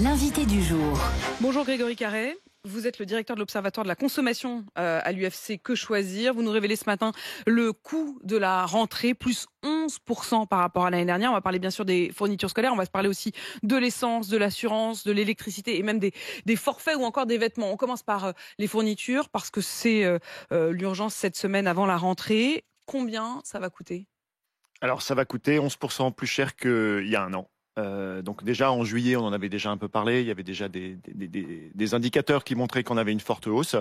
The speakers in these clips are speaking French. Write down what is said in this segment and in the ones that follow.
L'invité du jour. Bonjour Grégory Carré, vous êtes le directeur de l'Observatoire de la consommation à l'UFC Que Choisir. Vous nous révélez ce matin le coût de la rentrée, plus 11% par rapport à l'année dernière. On va parler bien sûr des fournitures scolaires, on va se parler aussi de l'essence, de l'assurance, de l'électricité et même des forfaits ou encore des vêtements. On commence par les fournitures parce que c'est l'urgence cette semaine avant la rentrée. Combien ça va coûter ? Alors ça va coûter 11% plus cher qu'il y a un an. Donc déjà en juillet, on en avait déjà un peu parlé. Il y avait déjà des indicateurs qui montraient qu'on avait une forte hausse.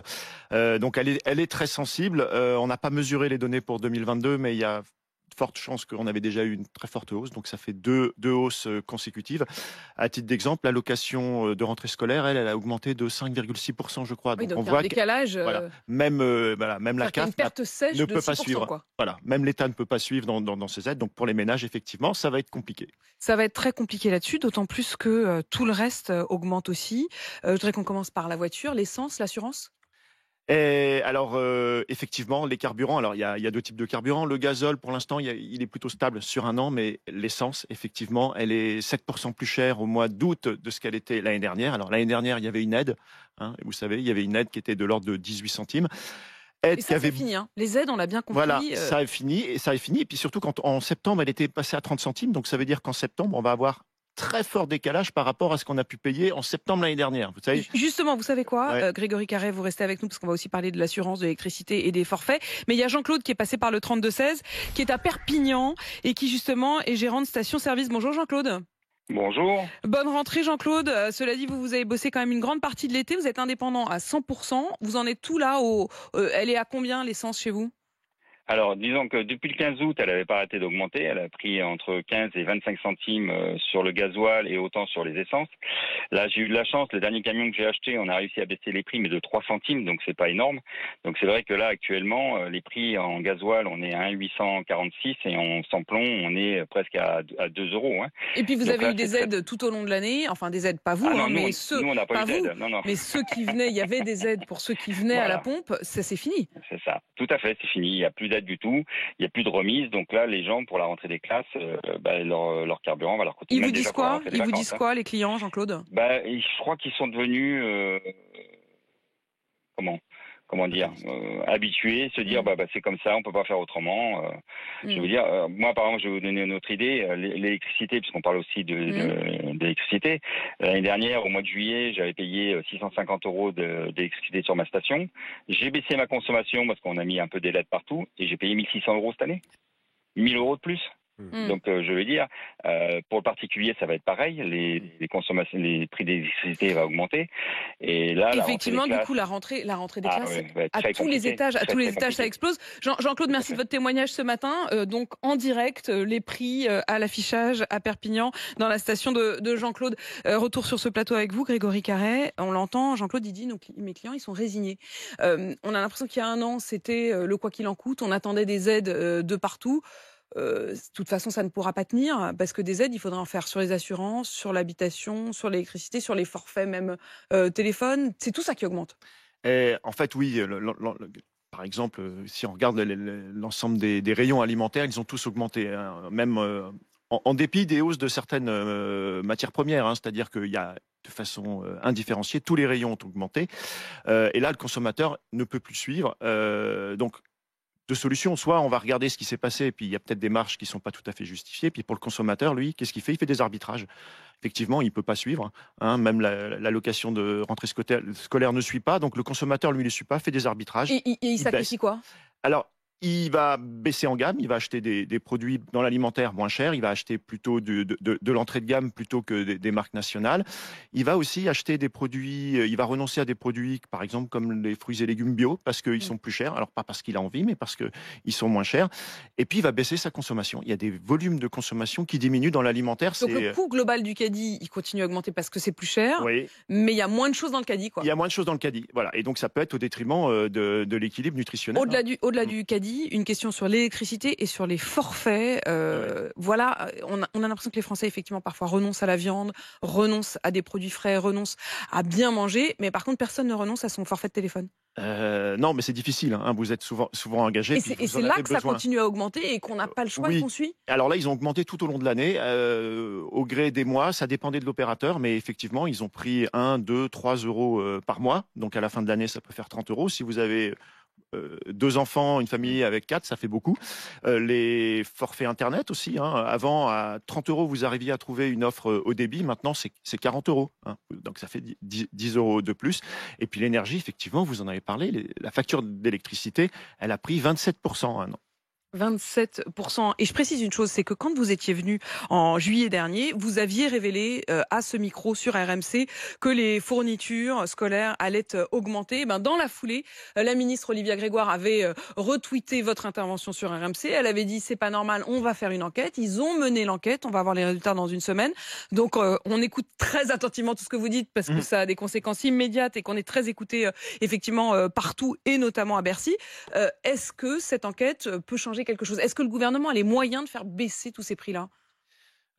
Donc elle est très sensible. On n'a pas mesuré les données pour 2022, mais il y a de fortes chances qu'on avait déjà eu une très forte hausse. Donc ça fait deux hausses consécutives. À titre d'exemple, l'allocation de rentrée scolaire, elle a augmenté de 5,6%, je crois. Oui, donc on il y a voit un décalage. voilà, même la CAF une perte sèche ne de peut pas 6%, suivre. quoi. Voilà, même l'État ne peut pas suivre dans ces aides. Donc pour les ménages, effectivement, ça va être compliqué. Ça va être très compliqué là-dessus, d'autant plus que tout le reste augmente aussi. Je voudrais qu'on commence par la voiture, l'essence, l'assurance. Et alors, effectivement, les carburants, alors il y a deux types de carburants. Le gazole, pour l'instant, il est plutôt stable sur un an, mais l'essence, effectivement, elle est 7% plus chère au mois d'août de ce qu'elle était l'année dernière. Alors l'année dernière, il y avait une aide, vous savez, il y avait une aide qui était de l'ordre de 18 centimes. Et ça, c'est fini. Les aides, on l'a bien compris. Voilà, ça est fini. Et puis surtout, en septembre, elle était passée à 30 centimes. Donc ça veut dire qu'en septembre, on va avoir très fort décalage par rapport à ce qu'on a pu payer en septembre l'année dernière. Vous savez. Justement, vous savez quoi, Ouais. Grégory Carré, vous restez avec nous parce qu'on va aussi parler de l'assurance, de l'électricité et des forfaits. Mais il y a Jean-Claude qui est passé par le 3216, qui est à Perpignan et qui justement est gérant de station-service. Bonjour Jean-Claude. Bonjour. Bonne rentrée Jean-Claude. Cela dit, vous avez bossé quand même une grande partie de l'été. Vous êtes indépendant à 100%. Vous en êtes tout là elle est à combien l'essence chez vous ? Alors, disons que depuis le 15 août, elle n'avait pas arrêté d'augmenter. Elle a pris entre 15 et 25 centimes sur le gasoil et autant sur les essences. Là, j'ai eu de la chance. Le dernier camion que j'ai acheté, on a réussi à baisser les prix, mais de 3 centimes, donc c'est pas énorme. Donc c'est vrai que là, actuellement, les prix en gasoil, on est à 1,846 et en sans-plomb, on est presque à 2 euros. Et puis vous avez eu des aides tout au long de l'année. Enfin, des aides, pas vous, mais ceux... Nous, on n'a pas eu d'aide. Non. Mais ceux qui venaient, il y avait des aides pour ceux qui venaient à la pompe. Ça, c'est fini. C'est ça. Tout à fait, c'est fini. Il n'y a plus d'aide du tout. Il n'y a plus de remise. Donc là, les gens, pour la rentrée des classes, leur carburant va leur coûter. Ils vous disent quoi ? Ils vous disent quoi, les clients, Jean-Claude ? Je crois qu'ils sont devenus comment dire, habitués, se dire c'est comme ça, on peut pas faire autrement. Je veux dire, moi par exemple, je vais vous donner une autre idée, l'électricité, puisqu'on parle aussi d'électricité. L'année dernière, au mois de juillet, j'avais payé 650 € d'électricité sur ma station. J'ai baissé ma consommation parce qu'on a mis un peu des LED partout et j'ai payé 1600 € cette année. 1000 € de plus. Donc je veux dire, pour le particulier, ça va être pareil. Les consommations, les prix d'électricité vont augmenter. Et là, effectivement, du coup, la rentrée des classes, à tous les étages, ça explose. Jean-Claude, merci de votre témoignage ce matin. Donc en direct, les prix à l'affichage à Perpignan, dans la station de Jean-Claude. Retour sur ce plateau avec vous, Grégory Carré. On l'entend, Jean-Claude, il dit, mes clients, ils sont résignés. On a l'impression qu'il y a un an, c'était le quoi qu'il en coûte. On attendait des aides de partout. De toute façon, ça ne pourra pas tenir parce que des aides, il faudra en faire sur les assurances, sur l'habitation, sur l'électricité, sur les forfaits même téléphone. C'est tout ça qui augmente. En fait, oui. Par exemple, si on regarde l'ensemble des rayons alimentaires, ils ont tous augmenté, même en dépit des hausses de certaines matières premières. C'est-à-dire qu'il y a de façon indifférenciée, tous les rayons ont augmenté. Et là, le consommateur ne peut plus suivre. Donc, deux solutions. Soit on va regarder ce qui s'est passé, et puis il y a peut-être des marges qui ne sont pas tout à fait justifiées. Puis pour le consommateur, lui, qu'est-ce qu'il fait ? Il fait des arbitrages. Effectivement, il ne peut pas suivre. Même l'allocation de rentrée scolaire ne suit pas. Donc le consommateur, lui, ne le suit pas, fait des arbitrages. Et il sacrifie quoi ? Alors, il va baisser en gamme, il va acheter des produits dans l'alimentaire moins chers, il va acheter plutôt de l'entrée de gamme plutôt que des marques nationales. Il va aussi acheter des produits, il va renoncer à des produits, par exemple, comme les fruits et légumes bio, parce qu'ils sont plus chers. Alors, pas parce qu'il a envie, mais parce qu'ils sont moins chers. Et puis, il va baisser sa consommation. Il y a des volumes de consommation qui diminuent dans l'alimentaire. Donc, le coût global du caddie, il continue à augmenter parce que c'est plus cher, oui. Mais il y a moins de choses dans le caddie, quoi. Il y a moins de choses dans le caddie. Voilà. Et donc, ça peut être au détriment de l'équilibre nutritionnel. Au-delà du caddie, dit, une question sur l'électricité et sur les forfaits. Voilà, on a l'impression que les Français, effectivement, parfois renoncent à la viande, renoncent à des produits frais, renoncent à bien manger, mais par contre, personne ne renonce à son forfait de téléphone. Non, mais c'est difficile. Hein. Vous êtes souvent engagé. Et c'est là que ça continue à augmenter et qu'on n'a pas le choix, qu'on suit. Alors là, ils ont augmenté tout au long de l'année, au gré des mois. Ça dépendait de l'opérateur, mais effectivement, ils ont pris 1, 2, 3 euros par mois. Donc à la fin de l'année, ça peut faire 30 euros. Si vous avez 2 enfants, une famille avec 4, ça fait beaucoup. Les forfaits Internet aussi. Hein. Avant, à 30 euros, vous arriviez à trouver une offre au débit. Maintenant, c'est 40 euros. Hein. Donc, ça fait 10 euros de plus. Et puis, l'énergie, effectivement, vous en avez parlé. La facture d'électricité, elle a pris 27% un an. 27%. Et je précise une chose, c'est que quand vous étiez venu en juillet dernier, vous aviez révélé à ce micro sur RMC que les fournitures scolaires allaient augmenter. Dans la foulée, la ministre Olivia Grégoire avait retweeté votre intervention sur RMC. Elle avait dit c'est pas normal, on va faire une enquête. Ils ont mené l'enquête, on va avoir les résultats dans une semaine. Donc on écoute très attentivement tout ce que vous dites parce que ça a des conséquences immédiates et qu'on est très écouté effectivement partout et notamment à Bercy. Est-ce que cette enquête peut changer quelque chose? Est-ce que le gouvernement a les moyens de faire baisser tous ces prix-là?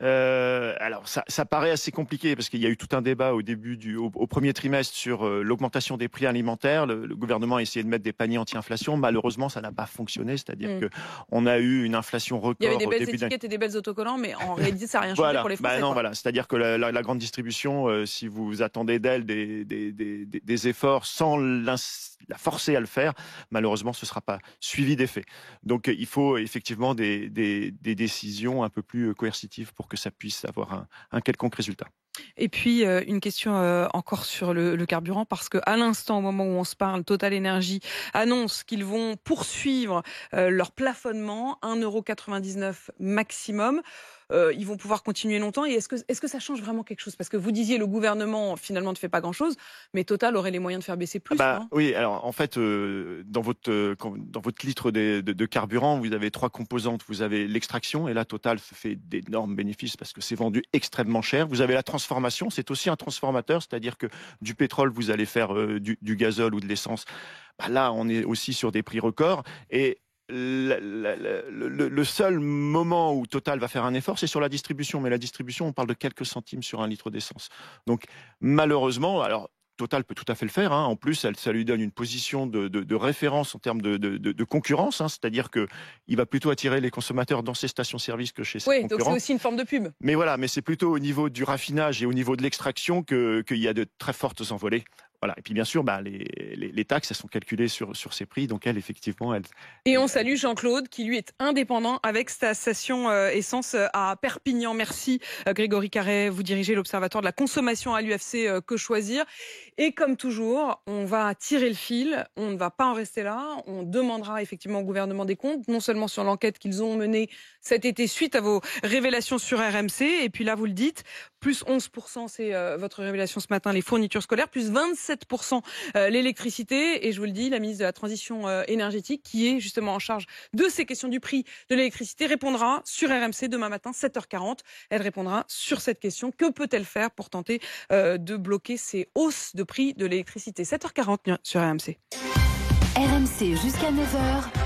Alors ça paraît assez compliqué parce qu'il y a eu tout un débat au premier trimestre sur l'augmentation des prix alimentaires. Le gouvernement a essayé de mettre des paniers anti-inflation. Malheureusement, ça n'a pas fonctionné. C'est-à-dire que on a eu une inflation record. Il y avait des belles étiquettes et des belles autocollants, mais en réalité, ça n'a rien changé pour les Français. Voilà. C'est-à-dire que la grande distribution, si vous attendez d'elle des efforts sans la forcer à le faire, malheureusement, ce ne sera pas suivi d'effet. Donc, il faut effectivement des décisions un peu plus coercitives pour que ça puisse avoir un quelconque résultat. Et puis, une question encore sur le carburant, parce qu'à l'instant, au moment où on se parle, Total Energy annonce qu'ils vont poursuivre leur plafonnement, 1,99 € maximum. Ils vont pouvoir continuer longtemps. Et est-ce que ça change vraiment quelque chose? Parce que vous disiez le gouvernement finalement ne fait pas grand-chose, mais Total aurait les moyens de faire baisser plus. Oui, alors en fait, dans votre litre de carburant, vous avez 3 composantes. Vous avez l'extraction, et là Total fait d'énormes bénéfices parce que c'est vendu extrêmement cher. Vous avez la transformation, c'est aussi un transformateur, c'est-à-dire que du pétrole, vous allez faire du gazole ou de l'essence. Là, on est aussi sur des prix records. Et le seul moment où Total va faire un effort, c'est sur la distribution. Mais la distribution, on parle de quelques centimes sur un litre d'essence. Donc, malheureusement, alors Total peut tout à fait le faire. Hein. En plus, ça lui donne une position de référence en termes de concurrence. Hein. C'est-à-dire qu'il va plutôt attirer les consommateurs dans ses stations-service que chez ses concurrents. Oui, donc c'est aussi une forme de pub. Mais voilà, mais c'est plutôt au niveau du raffinage et au niveau de l'extraction qu'il y a de très fortes envolées. Voilà. Et puis bien sûr, les taxes, elles sont calculées sur ces prix, donc effectivement, Et on salue Jean-Claude, qui lui est indépendant avec sa station essence à Perpignan. Merci Grégory Carret, vous dirigez l'Observatoire de la consommation à l'UFC Que Choisir. Et comme toujours, on va tirer le fil, on ne va pas en rester là, on demandera effectivement au gouvernement des comptes, non seulement sur l'enquête qu'ils ont menée cet été suite à vos révélations sur RMC, et puis là vous le dites, plus 11%, c'est votre révélation ce matin, les fournitures scolaires, plus 27% l'électricité, et je vous le dis, la ministre de la Transition énergétique, qui est justement en charge de ces questions du prix de l'électricité, répondra sur RMC demain matin, 7h40. Elle répondra sur cette question. Que peut-elle faire pour tenter de bloquer ces hausses de prix de l'électricité? 7h40 sur RMC. RMC jusqu'à 9h.